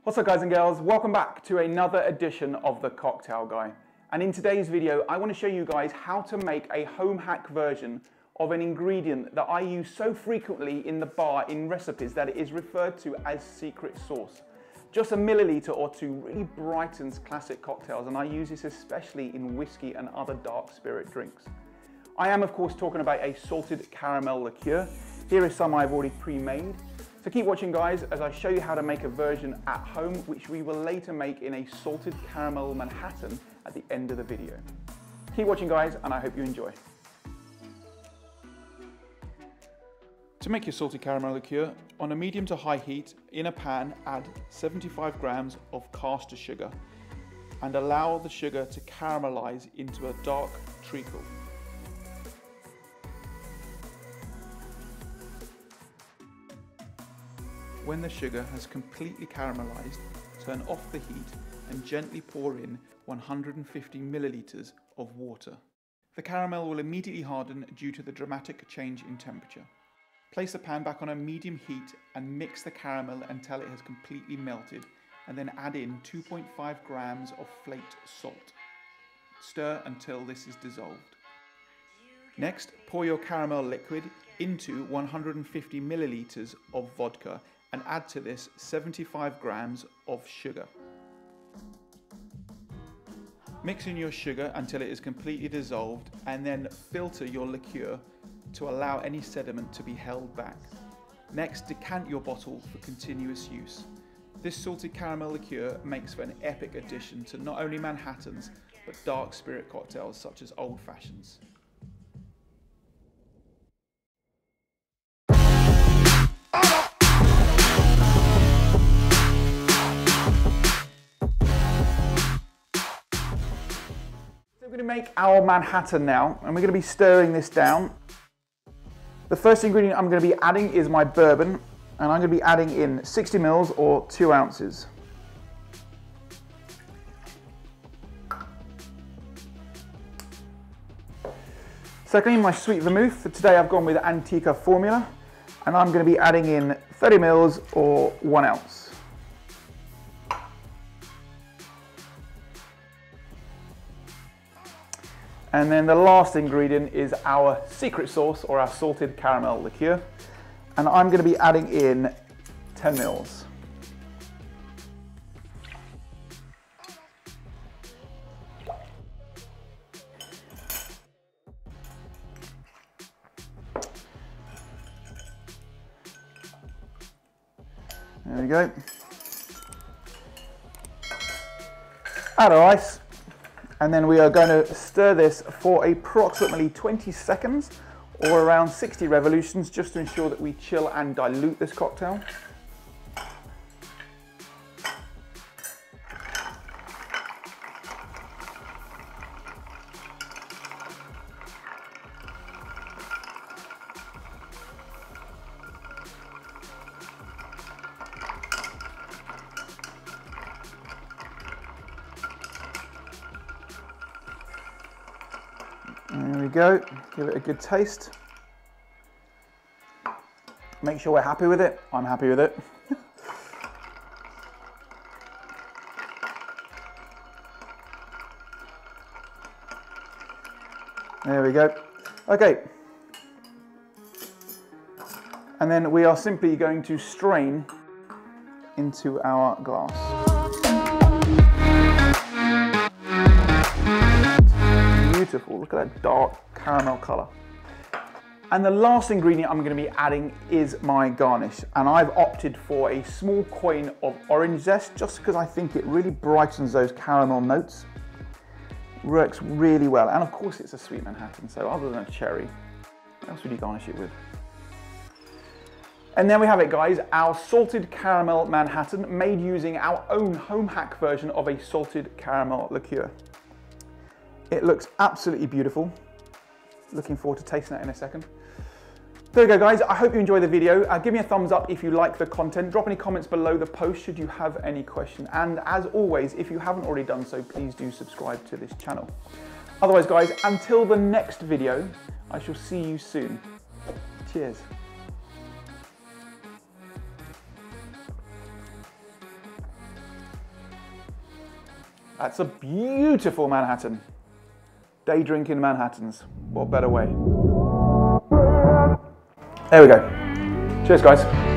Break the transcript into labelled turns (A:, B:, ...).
A: What's up guys and girls, welcome back to another edition of The Cocktail Guy. And in today's video, I want to show you guys how to make a home hack version of an ingredient that I use so frequently in the bar in recipes that it is referred to as secret sauce. Just a milliliter or two really brightens classic cocktails, and I use this especially in whiskey and other dark spirit drinks. I am of course talking about a salted caramel liqueur. Here is some I've already pre-made. So keep watching guys as I show you how to make a version at home, which we will later make in a salted caramel Manhattan at the end of the video. Keep watching guys, and I hope you enjoy. To make your salted caramel liqueur, on a medium to high heat, in a pan, add 75 grams of caster sugar and allow the sugar to caramelize into a dark treacle. When the sugar has completely caramelized, turn off the heat and gently pour in 150 milliliters of water. The caramel will immediately harden due to the dramatic change in temperature. Place the pan back on a medium heat and mix the caramel until it has completely melted, and then add in 2.5 grams of flaked salt. Stir until this is dissolved. Next, pour your caramel liquid into 150 milliliters of vodka and add to this 75 grams of sugar. Mix in your sugar until it is completely dissolved, and then filter your liqueur to allow any sediment to be held back. Next, decant your bottle for continuous use. This salted caramel liqueur makes for an epic addition to not only Manhattans, but dark spirit cocktails such as old fashions. We're going to make our Manhattan now, and we're going to be stirring this down. The first ingredient I'm going to be adding is my bourbon, and I'm going to be adding in 60 mils or 2 ounces. Secondly, my sweet vermouth. For today I've gone with Antica formula, and I'm going to be adding in 30 mils or 1 ounce. And then the last ingredient is our secret sauce, or our salted caramel liqueur. And I'm going to be adding in 10 mils. There we go. Add our ice. And then we are going to stir this for approximately 20 seconds or around 60 revolutions, just to ensure that we chill and dilute this cocktail. There we go, give it a good taste. Make sure we're happy with it. I'm happy with it. There we go. Okay. And then we are simply going to strain into our glass. Beautiful, look at that dark caramel colour. And the last ingredient I'm going to be adding is my garnish, and I've opted for a small coin of orange zest just because I think it really brightens those caramel notes. Works really well, and of course it's a sweet Manhattan, so other than a cherry, what else would you garnish it with? And there we have it guys, our salted caramel Manhattan, made using our own home hack version of a salted caramel liqueur. It looks absolutely beautiful. Looking forward to tasting that in a second. There we go guys, I hope you enjoyed the video. Give me a thumbs up if you like the content. Drop any comments below the post should you have any questions. And as always, if you haven't already done so, please do subscribe to this channel. Otherwise guys, until the next video, I shall see you soon. Cheers. That's a beautiful Manhattan. Day drinking Manhattans. What better way? There we go. Cheers, guys.